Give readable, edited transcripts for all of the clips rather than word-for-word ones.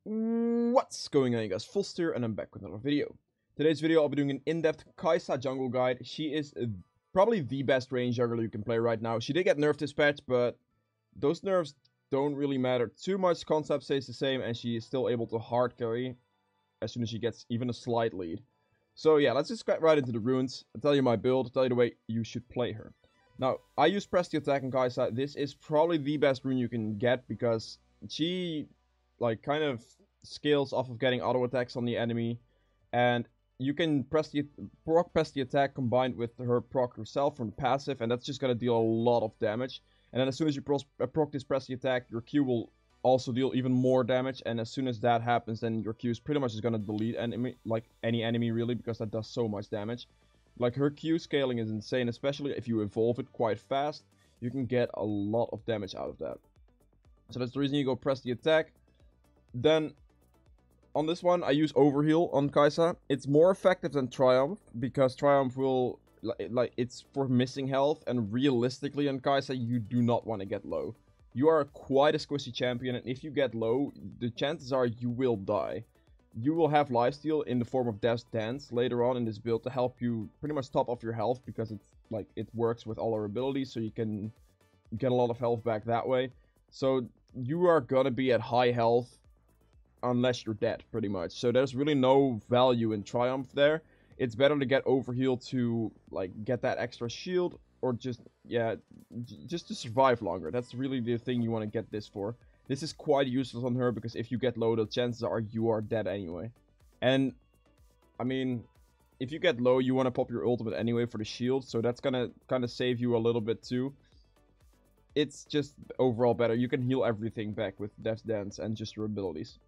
What's going on, you guys? Full Steer, and I'm back with another video. Today's video I'll be doing an in-depth Kai'Sa jungle guide. She is probably the best range jungler you can play right now. She did get nerfed this patch, but those nerfs don't really matter too much. Concept stays the same, and she is still able to hard carry as soon as she gets even a slight lead. So yeah, let's just get right into the runes. I'll tell you my build, I'll tell you the way you should play her. Now, I use Press the Attack on Kai'Sa. This is probably the best rune you can get because she kind of scales off of getting auto attacks on the enemy, and you can press the attack combined with her proc herself from the passive, and that's just gonna deal a lot of damage. And then as soon as you proc this press the attack, your Q will also deal even more damage, and as soon as that happens, then your Q is pretty much just gonna delete any enemy really, because that does so much damage. Like, her Q scaling is insane, especially if you evolve it quite fast. You can get a lot of damage out of that. So that's the reason you go press the attack. Then, on this one, I use Overheal on Kai'Sa. It's more effective than Triumph, because Triumph will, it's for missing health, and realistically on Kai'Sa, you do not want to get low. You are quite a squishy champion, and if you get low, the chances are you will die. You will have lifesteal in the form of Death's Dance later on in this build to help you pretty much top off your health, because it works with all our abilities, so you can get a lot of health back that way. So you are gonna be at high health unless you're dead, pretty much. So there's really no value in Triumph there. It's better to get Overheal to get that extra shield, or just to survive longer. That's really the thing you want to get this for. This is quite useless on her, because if you get low, the chances are you are dead anyway. And I mean, if you get low, you want to pop your ultimate anyway for the shield, so that's gonna kind of save you a little bit too. It's just overall better. You can heal everything back with Death's Dance and just your abilities.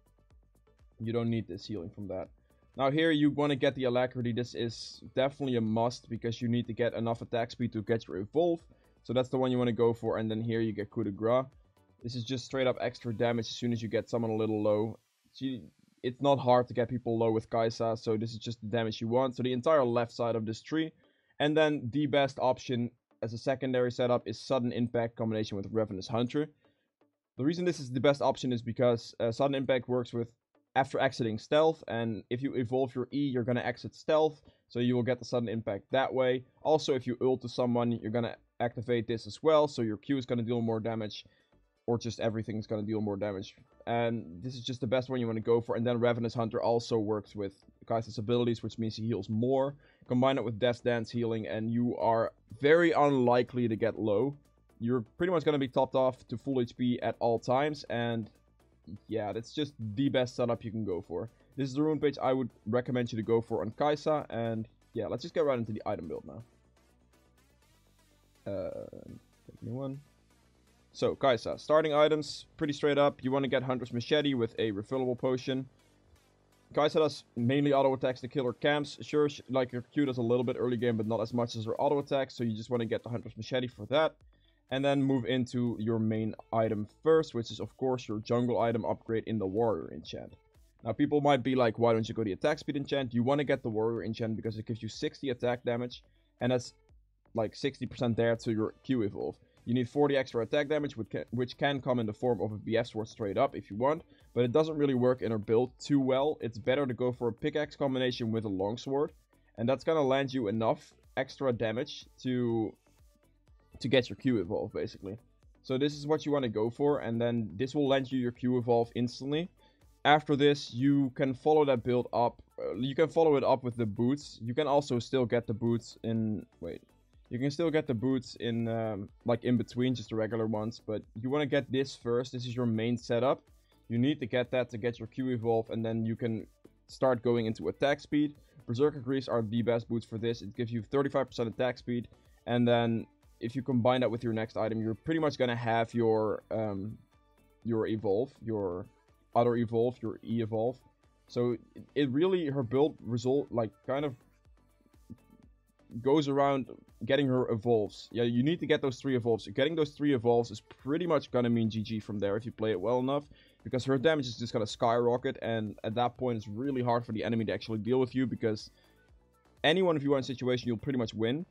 You don't need this healing from that. Now here you want to get the Alacrity. This is definitely a must, because you need to get enough attack speed to get your Evolve. So that's the one you want to go for. And then here you get Coup de Grace. This is just straight up extra damage as soon as you get someone a little low. It's not hard to get people low with Kai'Sa, so this is just the damage you want. So the entire left side of this tree. And then the best option as a secondary setup is Sudden Impact combination with Ravenous Hunter. The reason this is the best option is because Sudden Impact works with after exiting stealth, and if you evolve your E, you're gonna exit stealth, so you will get the sudden impact that way. Also, if you ult to someone, you're gonna activate this as well, so your Q is gonna deal more damage, or just everything's gonna deal more damage. And this is just the best one you want to go for. And then Ravenous Hunter also works with Kai'Sa's abilities, which means he heals more. Combine it with Death's Dance healing, and you are very unlikely to get low. You're pretty much gonna be topped off to full HP at all times, and yeah, that's just the best setup you can go for. This is the rune page I would recommend you to go for on Kai'Sa, and yeah, let's just get right into the item build now. Take a new one. So, Kai'Sa, starting items, pretty straight up. You want to get Hunter's Machete with a refillable potion. Kai'Sa does mainly auto attacks to kill her camps. Sure, like your Q does a little bit early game, but not as much as her auto attacks, so you just want to get the Hunter's Machete for that. And then move into your main item first, which is of course your jungle item upgrade in the warrior enchant. Now people might be like, why don't you go the attack speed enchant? You want to get the warrior enchant because it gives you 60 attack damage, and that's like 60% there to your Q evolve. You need 40 extra attack damage, which can come in the form of a BF sword straight up if you want, but it doesn't really work in her build too well. It's better to go for a pickaxe combination with a longsword, and that's gonna land you enough extra damage to get your Q evolve, basically. So this is what you want to go for, and then this will land you your Q evolve instantly. After this, you can follow that build up. You can follow it up with the boots. You can also still get the boots in... Wait. You can still get the boots in, in between, just the regular ones. But you want to get this first. This is your main setup. You need to get that to get your Q evolve, and then you can start going into attack speed. Berserker Greaves are the best boots for this. It gives you 35% attack speed, and then if you combine that with your next item, you're pretty much gonna have your evolve, your other evolve, your E evolve. So it really, her build result kind of goes around getting her evolves. Yeah, you need to get those 3 evolves. Getting those 3 evolves is pretty much gonna mean GG from there if you play it well enough, because her damage is just gonna skyrocket, and at that point it's really hard for the enemy to actually deal with you, because any one of you are in a situation you'll pretty much win.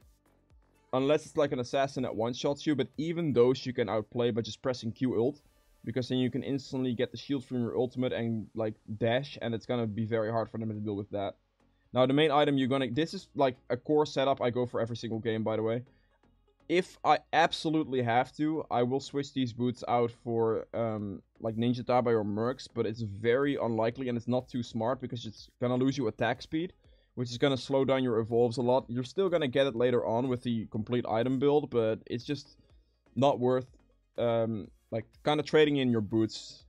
Unless it's like an assassin that one-shots you, but even those you can outplay by just pressing Q ult. because then you can instantly get the shield from your ultimate and like dash, and it's gonna be very hard for them to deal with that. Now the main item this is like a core setup I go for every single game, by the way. If I absolutely have to, I will switch these boots out for like Ninja Tabai or Mercs, but it's very unlikely and it's not too smart because it's gonna lose you attack speed, which is gonna slow down your evolves a lot. You're still gonna get it later on with the complete item build, but it's just not worth like kind of trading in your boots,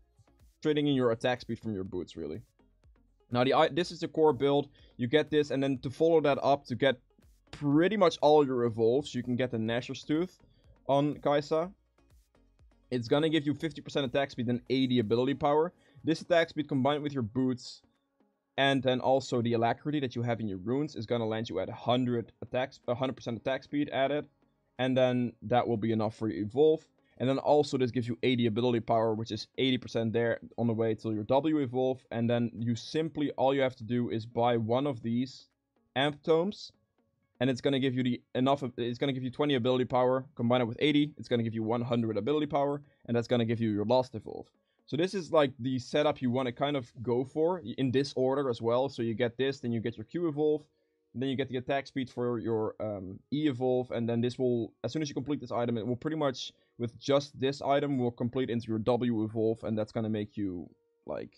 trading in your attack speed from your boots, really. Now this is the core build. You get this, and then to follow that up to get pretty much all your evolves, you can get the Gnasher's Tooth on Kai'Sa. It's gonna give you 50% attack speed and 80 ability power. This attack speed combined with your boots and then also the alacrity that you have in your runes is gonna land you at 100% attack speed added, and then that will be enough for your evolve. And then also this gives you 80 ability power, which is 80% there on the way till your W evolve. And then you simply, all you have to do is buy one of these amp tomes, and it's gonna give you it's gonna give you 20 ability power. Combine it with 80, it's gonna give you 100 ability power, and that's gonna give you your last evolve. So this is like the setup you want to kind of go for in this order as well. So you get this, then you get your Q evolve, then you get the attack speed for your E evolve, and then this will, as soon as you complete this item, it will pretty much, with just this item, will complete into your W evolve, and that's gonna make you like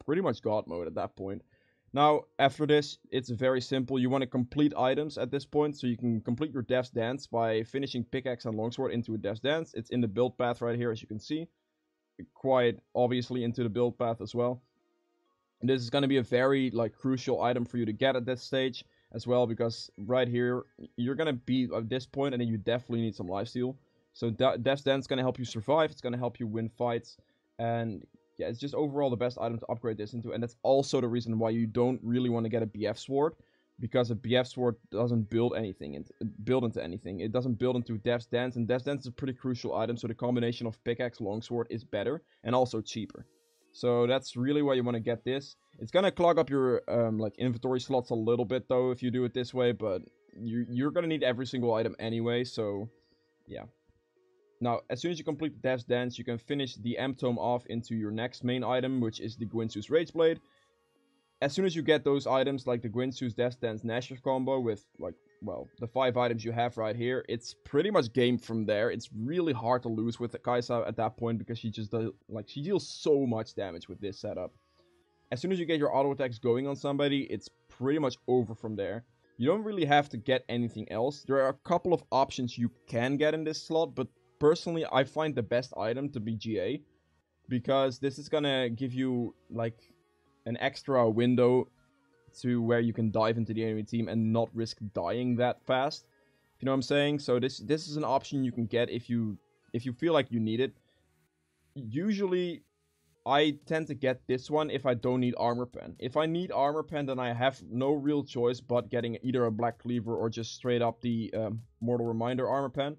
pretty much God mode at that point. Now, after this, it's very simple. You want to complete items at this point, so you can complete your Death's Dance by finishing Pickaxe and Longsword into a Death's Dance. It's in the build path right here, as you can see. Quite obviously into the build path as well. And this is going to be a very like crucial item for you to get at this stage as well, because right here, you're going to be at this point, and then you definitely need some lifesteal. So Death's Dance is going to help you survive, it's going to help you win fights, and yeah, it's just overall the best item to upgrade this into. And that's also the reason why you don't really want to get a BF Sword, because a BF Sword doesn't build into anything. It doesn't build into Death's Dance, and Death's Dance is a pretty crucial item, so the combination of Pickaxe, Longsword is better, and also cheaper. So that's really why you want to get this. It's gonna clog up your like inventory slots a little bit though if you do it this way, but you're gonna need every single item anyway, so yeah. Now, as soon as you complete the Death's Dance, you can finish the M Tome off into your next main item, which is the Gwynsu's Rage Blade. As soon as you get those items, like the Gwynsu's Death's Dance Gnasher's combo with, like, well, the 5 items you have right here, it's pretty much game from there. It's really hard to lose with the Kai'Sa at that point, because she just does, like, she deals so much damage with this setup. As soon as you get your auto attacks going on somebody, it's pretty much over from there. You don't really have to get anything else. There are a couple of options you can get in this slot, but personally, I find the best item to be GA, because this is gonna give you, like, an extra window to where you can dive into the enemy team and not risk dying that fast. You know what I'm saying? So this is an option you can get if you feel like you need it. Usually, I tend to get this one if I don't need Armor Pen. If I need Armor Pen, then I have no real choice but getting either a Black Cleaver or just straight up the Mortal Reminder Armor Pen.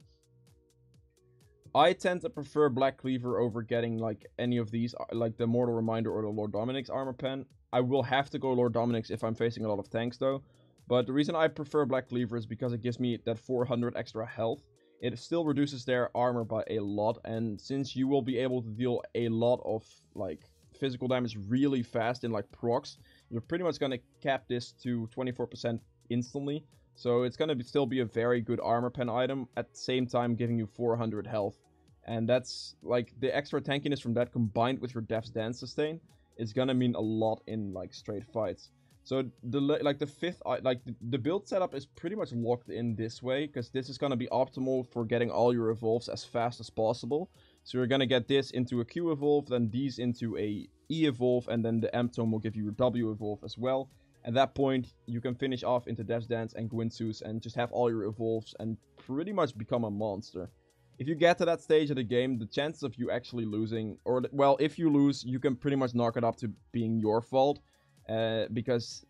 I tend to prefer Black Cleaver over getting, like, any of these, like the Mortal Reminder or the Lord Dominik's Armor Pen. I will have to go Lord Dominik's if I'm facing a lot of tanks, though. But the reason I prefer Black Cleaver is because it gives me that 400 extra health. It still reduces their armor by a lot, and since you will be able to deal a lot of, like, physical damage really fast in, like, procs, you're pretty much gonna cap this to 24% instantly. So it's gonna still be a very good Armor Pen item, at the same time giving you 400 health. And that's, like, the extra tankiness from that combined with your Death's Dance sustain is gonna mean a lot in, like, straight fights. So the build setup is pretty much locked in this way, because this is gonna be optimal for getting all your evolves as fast as possible. So you're gonna get this into a Q evolve, then these into a E evolve, and then the M Tome will give you your W evolve as well. At that point, you can finish off into Death's Dance and Gwynsu's and just have all your evolves and pretty much become a monster. If you get to that stage of the game, the chances of you actually losing, or, well, if you lose, you can pretty much knock it up to being your fault, because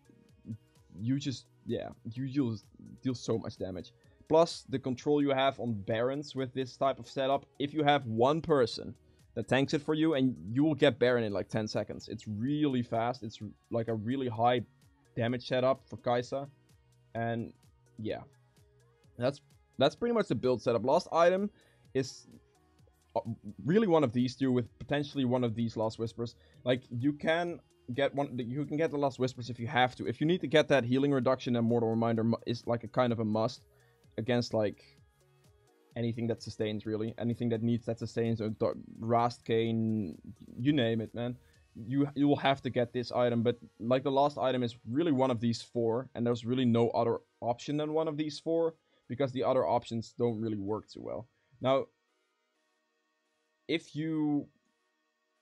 you just, yeah, you deal so much damage. Plus, the control you have on Barons with this type of setup, if you have one person that tanks it for you, and you will get Baron in like 10 seconds. It's really fast, it's like a really high damage setup for Kai'Sa, and yeah, that's pretty much the build setup. Last item is really one of these two with potentially one of these Lost Whispers. Like, you can get the Lost Whispers if you have to. If you need to get that healing reduction, then Mortal Reminder is like a kind of a must against like anything that sustains, really. Anything that needs that sustains, or Rast Cane, you name it, man. You will have to get this item, but like the last item is really one of these four, and there's really no other option than one of these four, because the other options don't really work too well. Now, if you,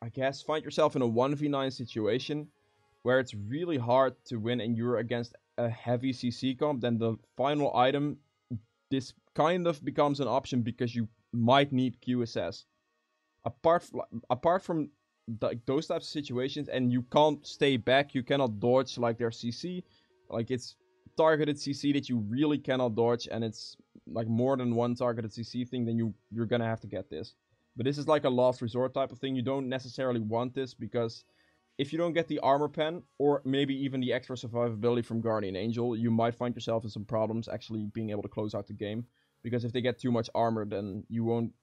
I guess, find yourself in a 1v9 situation where it's really hard to win and you're against a heavy CC comp, then the final item, this kind of becomes an option because you might need QSS. Apart from those types of situations, and you can't stay back, you cannot dodge like their CC. Like, it's targeted CC that you really cannot dodge, and it's like more than one targeted CC thing, then you're gonna have to get this. But this is like a last resort type of thing. You don't necessarily want this, because if you don't get the armor pen, or maybe even the extra survivability from Guardian Angel, you might find yourself in some problems actually being able to close out the game. Because if they get too much armor, then you won't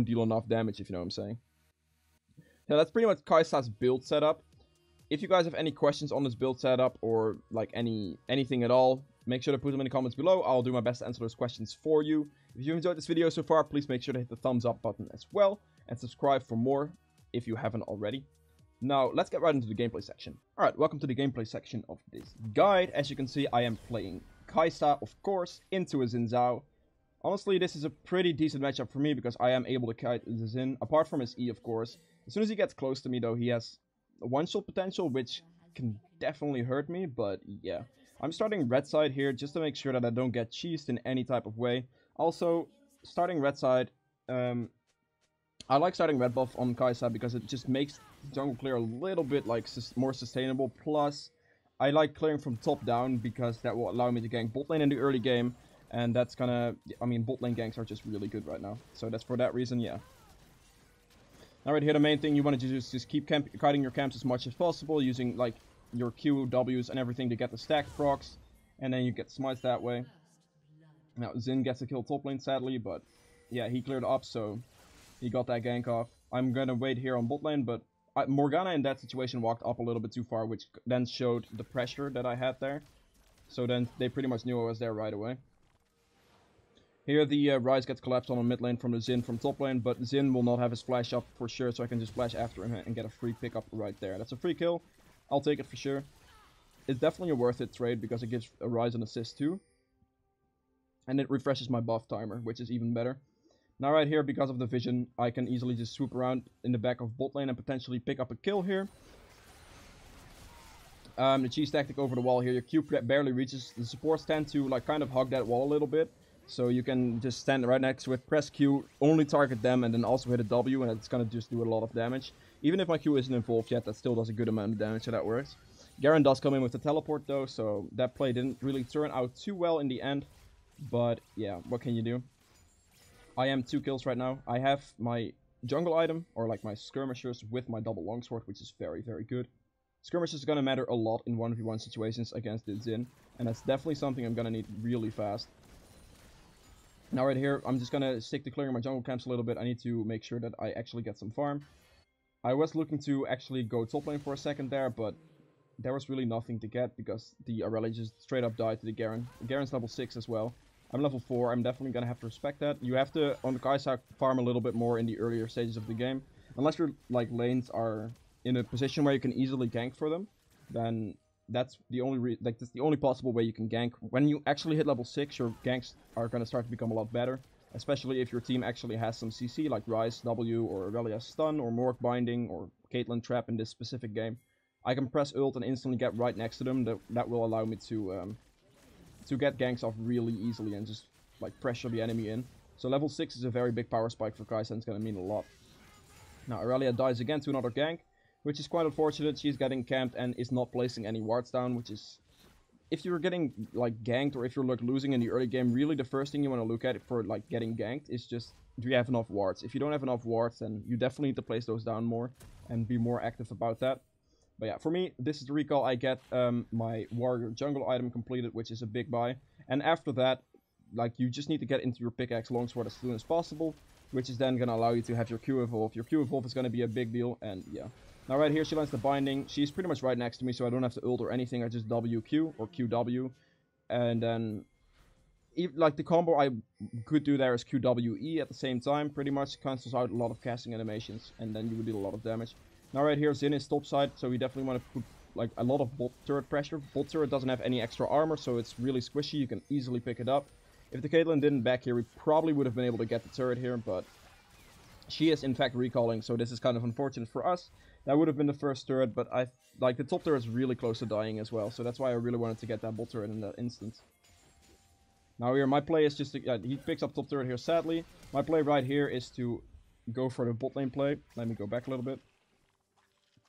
deal enough damage, if you know what I'm saying. Now, that's pretty much Kai'Sa's build setup. If you guys have any questions on this build setup, or like anything at all, make sure to put them in the comments below. I'll do my best to answer those questions for you. If you enjoyed this video so far, please make sure to hit the thumbs up button as well, and subscribe for more if you haven't already. Now, let's get right into the gameplay section. Alright, welcome to the gameplay section of this guide. As you can see, I am playing Kai'Sa, of course, into a Xin Zhao. Honestly, this is a pretty decent matchup for me, because I am able to kite the Xin, apart from his E, of course. As soon as he gets close to me, though, he has a one-shot potential, which can definitely hurt me, but yeah. I'm starting red side here, just to make sure that I don't get cheesed in any type of way. Also, starting red side, I like starting red buff on Kai'Sa because it just makes jungle clear a little bit like more sustainable. Plus, I like clearing from top down because that will allow me to gank bot lane in the early game. And that's gonna, I mean, bot lane ganks are just really good right now. So that's for that reason, yeah. Now right here, the main thing you want to do is just keep kiting your camps as much as possible, using like your Q, Ws, and everything to get the stacked procs. And then you get smites that way. Now, Xin gets a kill top lane, sadly, but yeah, he cleared up, so he got that gank off. I'm gonna wait here on bot lane, but Morgana in that situation walked up a little bit too far, which then showed the pressure that I had there. So then they pretty much knew I was there right away. Here the Ryze gets collapsed on a mid lane from the Xin from top lane, but Xin will not have his flash up for sure, so I can just flash after him and get a free pickup right there. That's a free kill. I'll take it for sure. It's definitely a worth it trade because it gives Ryze an assist too. And it refreshes my buff timer, which is even better. Now right here, because of the vision, I can easily just swoop around in the back of bot lane and potentially pick up a kill here. The cheese tactic over the wall here, your Q barely reaches. The supports tend to like kind of hug that wall a little bit. So you can just stand right next to it, press Q, only target them, and then also hit a W, and it's gonna just do a lot of damage. Even if my Q isn't involved yet, that still does a good amount of damage, so that works. Garen does come in with the teleport though, so that play didn't really turn out too well in the end. But yeah, what can you do? I am 2 kills right now. I have my jungle item, or like my skirmishers, with my double longsword, which is very, very good. Skirmishers is gonna matter a lot in 1v1 situations against the Xin, and that's definitely something I'm gonna need really fast. Now right here, I'm just gonna stick to clearing my jungle camps a little bit. I need to make sure that I actually get some farm. I was looking to actually go top lane for a second there, but there was really nothing to get because the Aurelia just straight up died to the Garen. Garen's level 6 as well. I'm level 4, I'm definitely gonna have to respect that. You have to, on the Kai'Sa, farm a little bit more in the earlier stages of the game. Unless your like lanes are in a position where you can easily gank for them, then that's the only that's the only possible way you can gank. When you actually hit level 6, your ganks are gonna start to become a lot better. Especially if your team actually has some CC, like Ryze, W, or Aurelia Stun, or Morg Binding, or Caitlyn Trap in this specific game. I can press ult and instantly get right next to them. That will allow me to get ganks off really easily and just like pressure the enemy in. So level 6 is a very big power spike for Kai'Sa and it's gonna mean a lot. Now Aurelia dies again to another gank, which is quite unfortunate. She's getting camped and is not placing any wards down, which is... If you're getting like ganked or if you're like losing in the early game, really the first thing you want to look at for like getting ganked is just, do you have enough wards? If you don't have enough wards, then you definitely need to place those down more and be more active about that. But yeah, for me, this is the recall. I get my warrior jungle item completed, which is a big buy. And after that, like, you just need to get into your pickaxe longsword as soon as possible. which is then going to allow you to have your Q evolve. Your Q evolve is going to be a big deal, and yeah. Now right here, she lands the binding. She's pretty much right next to me, so I don't have to ult or anything. I just WQ or QW, and then like the combo I could do there is QWE at the same time. Pretty much cancels out a lot of casting animations, and then you would deal a lot of damage. Now right here, Xin is topside, so we definitely want to put like a lot of bot turret pressure. Bot turret doesn't have any extra armor, so it's really squishy. You can easily pick it up. If the Caitlyn didn't back here, we probably would have been able to get the turret here, but she is in fact recalling, so this is kind of unfortunate for us. That would have been the first turret, but like the top turret is really close to dying as well, so that's why I really wanted to get that bot turret in that instant. Now here, my play is just to, he picks up top turret here, sadly. My play right here is to go for the bot lane play. Let me go back a little bit.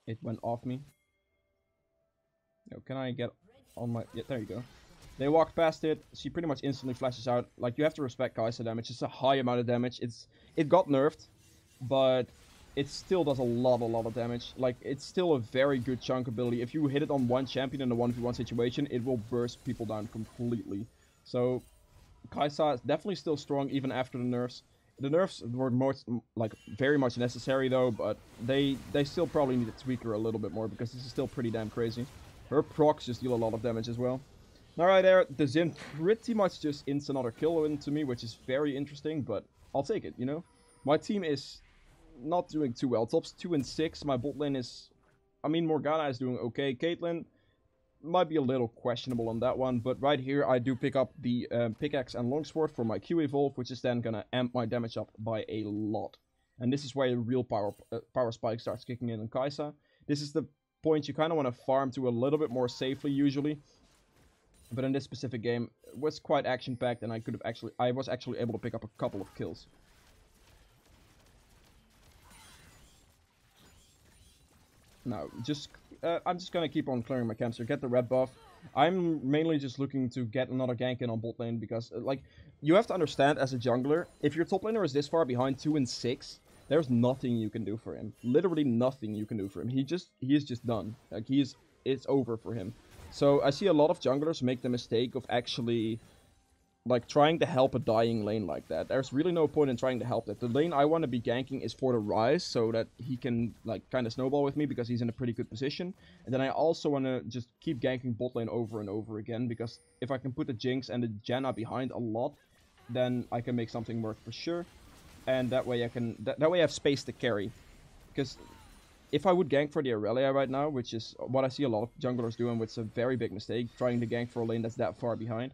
It went off me. Yo, can I get on my... Yeah, there you go. They walked past it. She pretty much instantly flashes out. Like, you have to respect Kai'Sa damage. It's a high amount of damage. It got nerfed, but it still does a lot of damage. Like, it's still a very good chunk ability. If you hit it on one champion in a 1v1 situation, it will burst people down completely. So, Kai'Sa is definitely still strong even after the nerfs. The nerfs were very much necessary though, but they still probably need to tweak her a little bit more because this is still pretty damn crazy. Her procs just deal a lot of damage as well. Now right there, the Xin pretty much just ints another kill into me, which is very interesting, but I'll take it, you know? My team is not doing too well. Top's 2 and 6. My bot lane is... I mean, Morgana is doing okay. Caitlyn might be a little questionable on that one, but right here I do pick up the pickaxe and longsword for my Q evolve, which is then gonna amp my damage up by a lot. And this is where the real power spike starts kicking in on Kai'Sa. This is the point you kind of want to farm to a little bit more safely usually, but in this specific game it was quite action packed, and I was actually able to pick up a couple of kills. Now, I'm just gonna keep on clearing my camps here, get the red buff. I'm mainly just looking to get another gank in on bot lane because, like, you have to understand as a jungler, if your top laner is this far behind 2 and 6, there's nothing you can do for him. Literally nothing you can do for him. He is just done. Like, it's over for him. So I see a lot of junglers make the mistake of actually, like, trying to help a dying lane like that. There's really no point in trying to help that. The lane I want to be ganking is for the Rise, so that he can, like, kind of snowball with me because he's in a pretty good position. And then I also want to just keep ganking bot lane over and over again, because if I can put the Jinx and the Janna behind a lot, then I can make something work for sure. And that way I can, that way I have space to carry. Because if I would gank for the Aurelia right now, which is what I see a lot of junglers doing, which is a very big mistake, trying to gank for a lane that's that far behind.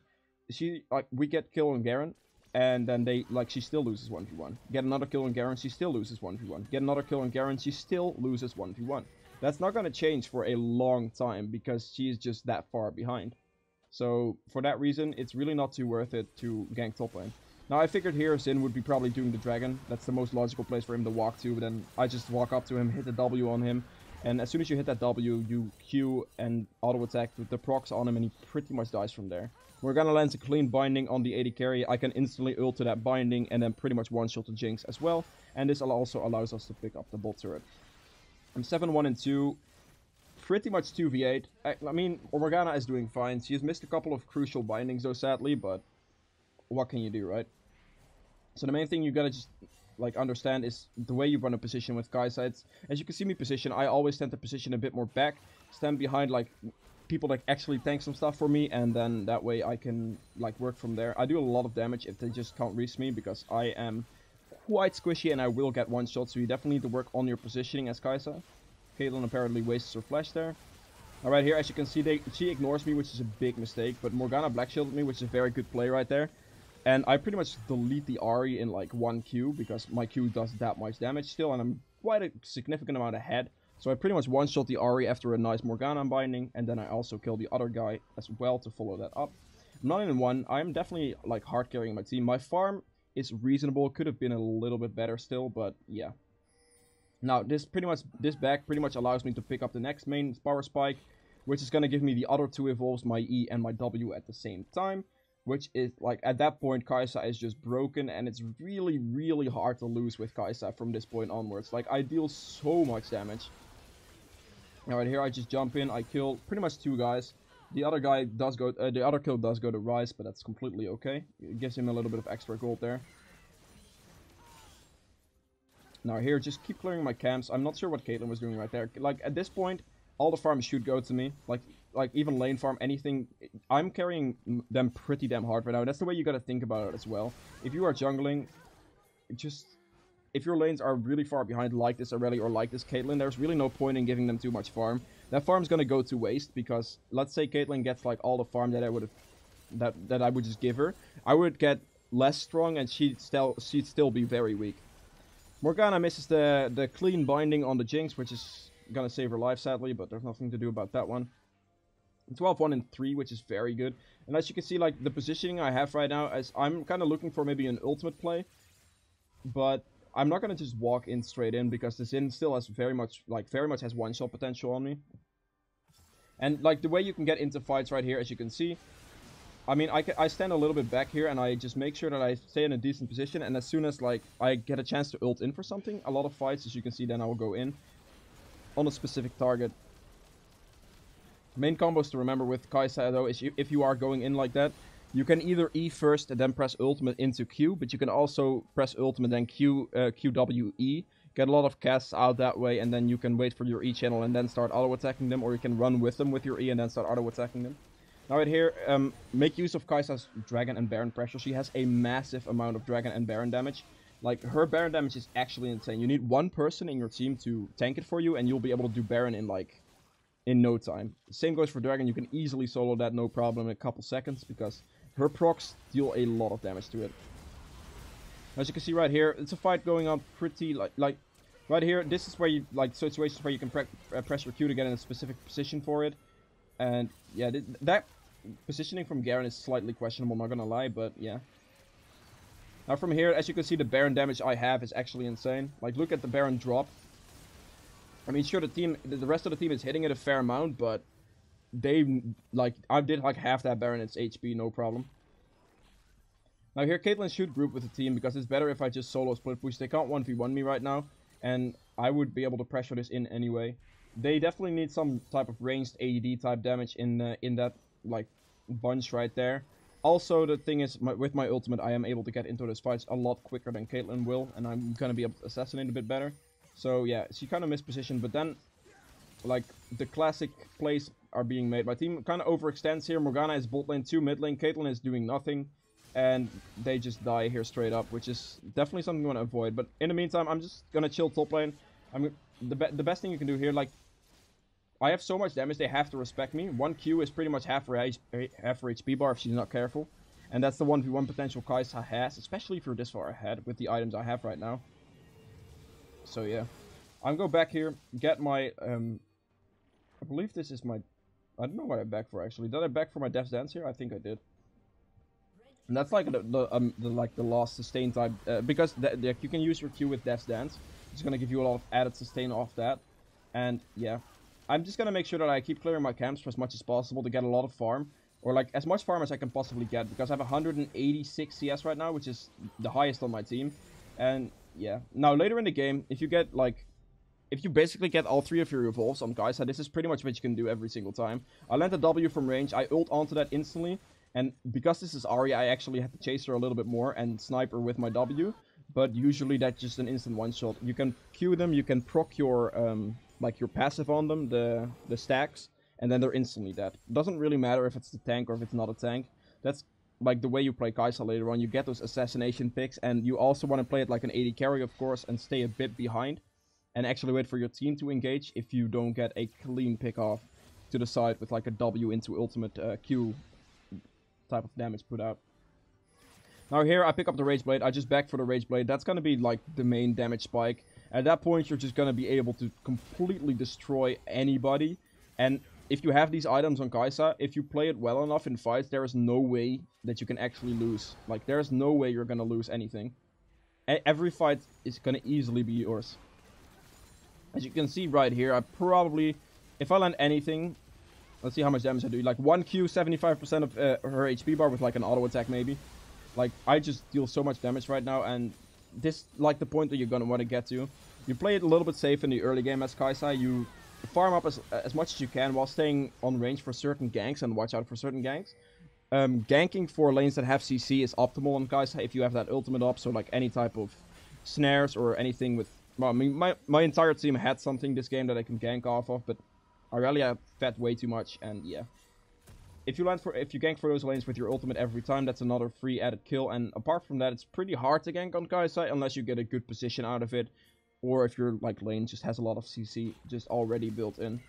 We get kill on Garen, and then she still loses 1v1. Get another kill on Garen, she still loses 1v1. Get another kill on Garen, she still loses 1v1. That's not going to change for a long time, because she is just that far behind. So, for that reason, it's really not too worth it to gank top lane. Now, I figured here Xin would be probably doing the dragon. That's the most logical place for him to walk to, but then I just walk up to him, hit the W on him, and as soon as you hit that W, you Q and auto-attack with the procs on him, and he pretty much dies from there. Morgana lands a clean binding on the AD carry. I can instantly ult to that binding and then pretty much one-shot the Jinx as well. And this also allows us to pick up the bot turret. I'm 7-1 and 2. Pretty much 2v8. I mean, Morgana is doing fine. She has missed a couple of crucial bindings though, sadly, but what can you do, right? So the main thing you gotta just, like, understand is the way you run a position with Kai'Sa. As you can see me position, I always tend to position a bit more back. Stand behind, like, people that actually tank some stuff for me, and then that way I can, like, work from there. I do a lot of damage if they just can't reach me, because I am quite squishy and I will get one shot, so you definitely need to work on your positioning as Kai'Sa. Caitlyn apparently wastes her flash there. Alright, here as you can see, she ignores me, which is a big mistake, but Morgana black shielded me, which is a very good play right there. And I pretty much delete the Ahri in like one Q, because my Q does that much damage still, and I'm quite a significant amount ahead. So I pretty much one-shot the Ahri after a nice Morgana binding, and then I also kill the other guy as well to follow that up. I'm 9-1, I'm definitely like hard carrying my team. My farm is reasonable, could have been a little bit better still, but yeah. Now this back pretty much allows me to pick up the next main power spike, which is gonna give me the other two evolves, my E and my W at the same time. Which is, like, at that point, Kai'Sa is just broken, and it's really, really hard to lose with Kai'Sa from this point onwards. Like, I deal so much damage. Alright, here I just jump in, I kill pretty much two guys. The other guy does go, the other kill does go to Rise, but that's completely okay. It gives him a little bit of extra gold there. Now here, just keep clearing my camps. I'm not sure what Caitlyn was doing right there. Like, at this point, all the farms should go to me. Like even lane farm, anything. I'm carrying them pretty damn hard right now. That's the way you gotta think about it as well. If you are jungling, just... if your lanes are really far behind like this Aurelia or like this Caitlyn, there's really no point in giving them too much farm. That farm's gonna go to waste because, let's say Caitlyn gets like all the farm that I would have... that I would just give her. I would get less strong and she'd still be very weak. Morgana misses the clean binding on the Jinx, which is gonna save her life, sadly, but there's nothing to do about that one. 12-1 and 3, which is very good. And as you can see, like, the positioning I have right now, as I'm kind of looking for maybe an ultimate play, but I'm not gonna just walk in straight in, because this in still has very much has one-shot potential on me. And, like, the way you can get into fights right here, as you can see, I mean, I stand a little bit back here, and I just make sure that I stay in a decent position, and as soon as, like, I get a chance to ult in for something, a lot of fights, as you can see, then I will go in on a specific target. Main combos to remember with Kai'Sa, though, is if you are going in like that, you can either E first and then press ultimate into Q, but you can also press ultimate and QWE, get a lot of casts out that way, and then you can wait for your E channel and then start auto-attacking them, or you can run with them with your E and then start auto-attacking them. Now right here, make use of Kai'Sa's Dragon and Baron pressure. She has a massive amount of Dragon and Baron damage. Like, her Baron damage is actually insane. You need one person in your team to tank it for you, and you'll be able to do Baron in, like, in no time. Same goes for Dragon. You can easily solo that, no problem, in a couple seconds, because her procs deal a lot of damage to it. As you can see right here, it's a fight going on pretty, like right here, this is where you, like, situations where you can press your Q to get in a specific position for it. And, yeah, that positioning from Garen is slightly questionable, I'm not gonna lie, but yeah. Now from here, as you can see, the Baron damage I have is actually insane. Like, look at the Baron drop. I mean, sure, the rest of the team is hitting it a fair amount, but they, like, I did like half that Baron, it's HP, no problem. Now here, Caitlyn should group with the team, because it's better if I just solo split push. They can't 1v1 me right now, and I would be able to pressure this in anyway. They definitely need some type of ranged AD type damage in that, like, bunch right there. Also, the thing is, with my ultimate, I am able to get into those fights a lot quicker than Caitlyn will, and I'm gonna be able to assassinate a bit better. So yeah, she kind of mispositioned, but then, like, the classic plays are being made. My team kind of overextends here. Morgana is bot lane 2, mid lane. Caitlyn is doing nothing, and they just die here straight up, which is definitely something you want to avoid. But in the meantime, I'm just gonna chill top lane. The best thing you can do here, like, I have so much damage, they have to respect me. 1 Q is pretty much half her HP bar if she's not careful. And that's the 1v1 potential Kai'Sa has, especially if you're this far ahead with the items I have right now. So yeah. I'm going back here, get my, I believe this is my, I don't know what I back for actually. Did I back for my Death's Dance here? I think I did. And that's like the last sustain type, because you can use your Q with Death's Dance. It's gonna give you a lot of added sustain off that. And yeah. I'm just gonna make sure that I keep clearing my camps for as much as possible to get a lot of farm. Or like, as much farm as I can possibly get, because I have 186 CS right now, which is the highest on my team. And yeah. Now later in the game, if you get like, if you basically get all 3 of your evolves on Kai'Sa, this is pretty much what you can do every single time. I land a W from range, I ult onto that instantly. And because this is Ahri, I actually have to chase her a little bit more and snipe her with my W. But usually that's just an instant one-shot. You can Q them, you can proc your, like your passive on them, the stacks, and then they're instantly dead. Doesn't really matter if it's the tank or if it's not a tank. That's like the way you play Kai'Sa later on. You get those assassination picks, and you also want to play it like an AD carry, of course, and stay a bit behind. And actually wait for your team to engage if you don't get a clean pick off to the side with like a W into ultimate Q type of damage put out. Now here I pick up the Rage Blade, I just back for the Rage Blade. That's gonna be like the main damage spike. At that point you're just gonna be able to completely destroy anybody. And if you have these items on Kai'Sa, if you play it well enough in fights, there is no way that you can actually lose. Like, there's no way you're gonna lose anything. Every fight is gonna easily be yours. As you can see right here, I probably, if I land anything, let's see how much damage I do. Like 1 Q, 75% of her HP bar with like an auto attack maybe. Like, I just deal so much damage right now, and this, like, the point that you're gonna want to get to. You play it a little bit safe in the early game as Kai'Sa. You farm up as much as you can while staying on range for certain ganks and watch out for certain ganks. Ganking for lanes that have CC is optimal on Kai'Sa if you have that ultimate up, so like any type of snares or anything with Well, I mean, my entire team had something this game that I can gank off of, but Aurelia fed way too much, and yeah. If you gank for those lanes with your ultimate every time, that's another free added kill, and apart from that, it's pretty hard to gank on Kaisa unless you get a good position out of it, or if your like lane just has a lot of CC just already built in.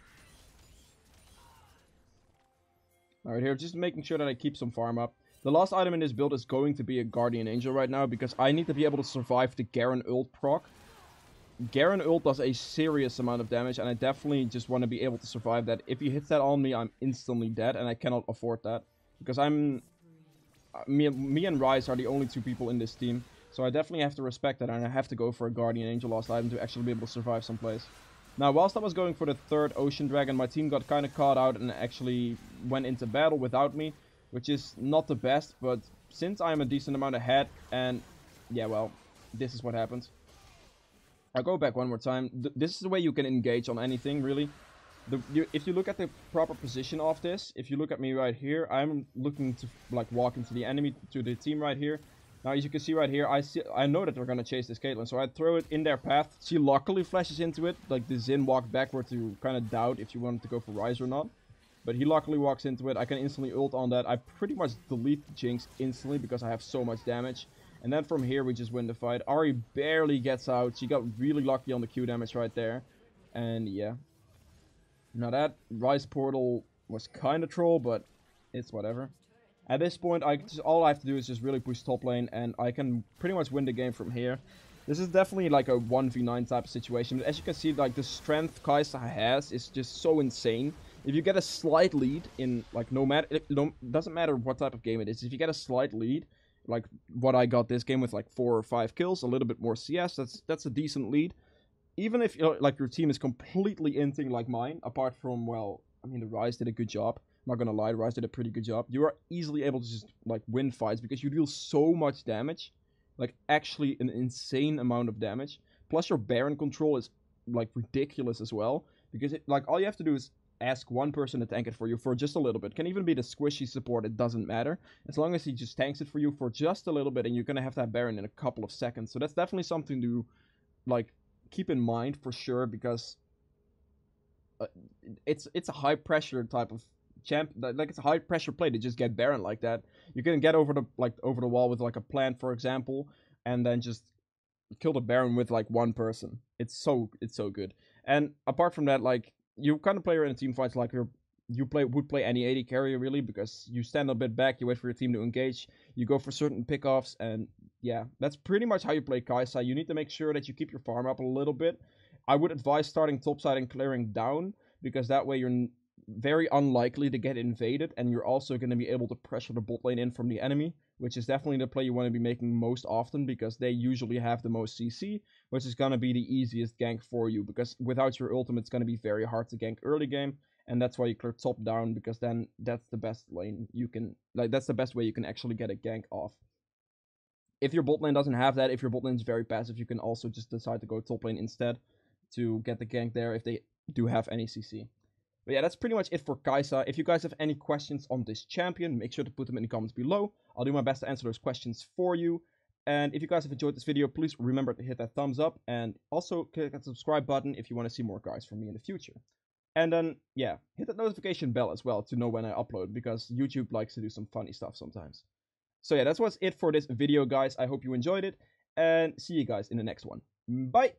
Alright, here, just making sure that I keep some farm up. The last item in this build is going to be a Guardian Angel right now, because I need to be able to survive the Garen ult proc. Garen ult does a serious amount of damage, and I definitely just want to be able to survive that. If he hits that on me, I'm instantly dead, and I cannot afford that. Because me and Ryze are the only two people in this team, so I definitely have to respect that, and I have to go for a Guardian Angel last item to actually be able to survive someplace. Now, whilst I was going for the third Ocean Dragon, my team got kind of caught out and actually went into battle without me, which is not the best, but since I'm a decent amount ahead, and yeah, well, this is what happens. I'll go back one more time. This is the way you can engage on anything, really. If you look at the proper position of this, if you look at me right here, I'm looking to like walk into the enemy, to the team right here. Now, as you can see right here, I know that they're going to chase this Caitlyn, so I throw it in their path. She luckily flashes into it, like the Xin walked backward to kind of doubt if you wanted to go for Ryze or not. But he luckily walks into it. I can instantly ult on that. I pretty much delete the Jinx instantly because I have so much damage. And then from here, we just win the fight. Ahri barely gets out. She got really lucky on the Q damage right there. And yeah. Now that Ryze portal was kind of troll, but it's whatever. At this point, all I have to do is just really push top lane, and I can pretty much win the game from here. This is definitely like a 1v9 type of situation. But as you can see, like the strength Kaisa has is just so insane. If you get a slight lead in, like, doesn't matter what type of game it is. If you get a slight lead, like what I got this game with like 4 or 5 kills, a little bit more CS, that's a decent lead. Even if like your team is completely inting like mine, apart from, well, I mean, the Ryze did a good job. I'm not gonna lie, Ryze did a pretty good job. You are easily able to just like win fights because you deal so much damage, like actually an insane amount of damage. Plus your Baron control is like ridiculous as well, because like all you have to do is ask one person to tank it for you for just a little bit. Can even be the squishy support, it doesn't matter. As long as he just tanks it for you for just a little bit, and you're gonna have that Baron in a couple of seconds. So that's definitely something to like keep in mind for sure, because it's a high pressure type of champ. Like it's a high pressure play to just get Baron like that. You can get over the wall with like a plant, for example, and then just kill the Baron with like one person. It's so good. And apart from that, like, you kind of play in a team fights like would play any AD carry, really, because you stand a bit back, you wait for your team to engage, you go for certain pickoffs, and yeah, that's pretty much how you play Kaisa. You need to make sure that you keep your farm up a little bit. I would advise starting topside and clearing down, because that way you're very unlikely to get invaded, and you're also going to be able to pressure the bot lane in from the enemy, which is definitely the play you want to be making most often, because they usually have the most CC, which is going to be the easiest gank for you, because without your ultimate, it's going to be very hard to gank early game, and that's why you clear top down, because then that's the best lane you can, like, that's the best way you can actually get a gank off. If your bot lane doesn't have that, if your bot lane is very passive, you can also just decide to go top lane instead to get the gank there if they do have any CC. But yeah, that's pretty much it for Kaisa. If you guys have any questions on this champion, make sure to put them in the comments below. I'll do my best to answer those questions for you. And if you guys have enjoyed this video, please remember to hit that thumbs up. And also click that subscribe button if you want to see more guys from me in the future. And then, yeah, hit that notification bell as well to know when I upload, because YouTube likes to do some funny stuff sometimes. So yeah, that's what's it for this video, guys. I hope you enjoyed it. And see you guys in the next one. Bye!